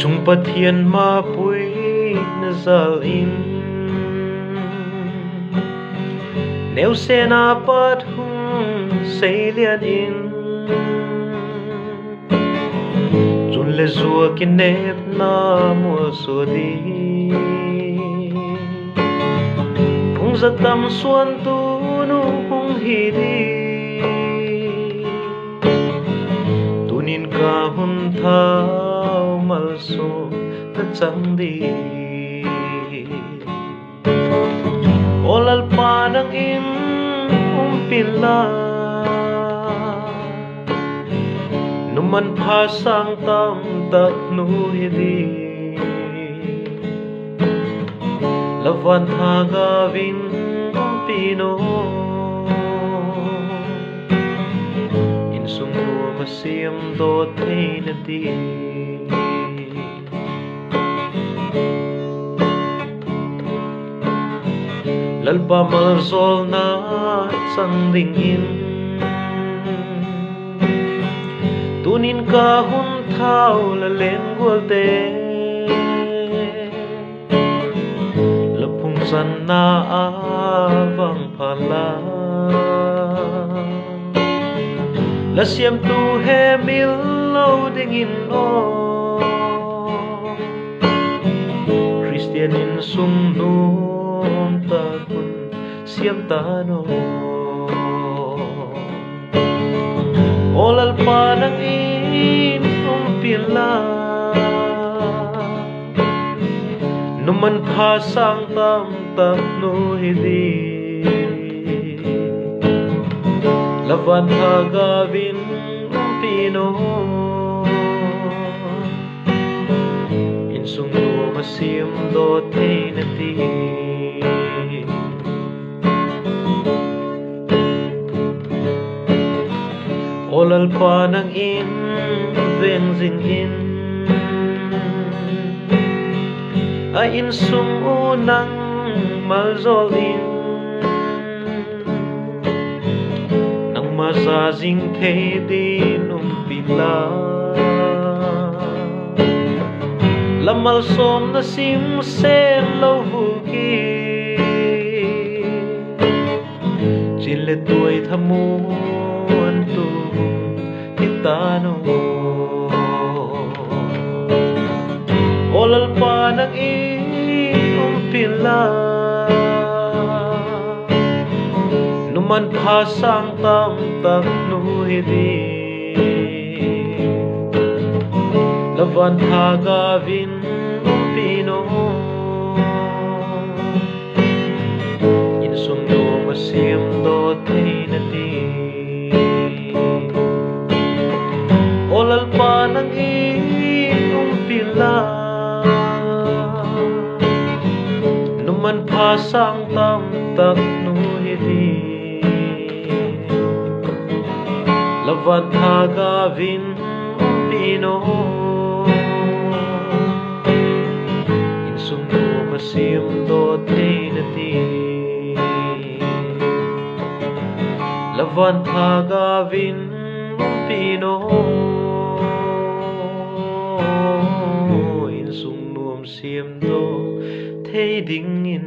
chung pathian ma pui na zal in neu se na pat hung sei lian in chun le zua kin nep na mua su di hung giấc tâm xuân tu nu hung hi đi tu nin ca hun thao mal so ta chẳng đi olal pa nang in pila numan pha sang tam tak nu hi di lavan tha gavin pino in sungu masiam do thein di lalpa mal zol na sang ding in tunin ka hun thao la len gol te lapung san na avang phala la siam tu he mil lo ding in o Christian in sung nu ta kun siam ta no olal pa nang in pila numan pha sang tam tak nu hi di lavan tha gavin pino in sung nu masiam do thein ti olal pa nang in veng zing in a in sung u nang mal zol in nang ma sa zing the di num pila lamal som na sim sen lo hu ki chile tuai thamu tu tano olal pa nang in pila numan pha sang tam tak nu hi di lavan tha gavin pino in sung do masiam do thein ti olal pa nang in pila numan pha sang tam tak nu hi di lavan tha gavin pino in sung nu masiam do thein ti lavan tha gavin pino in sung nuam siam do thei ding in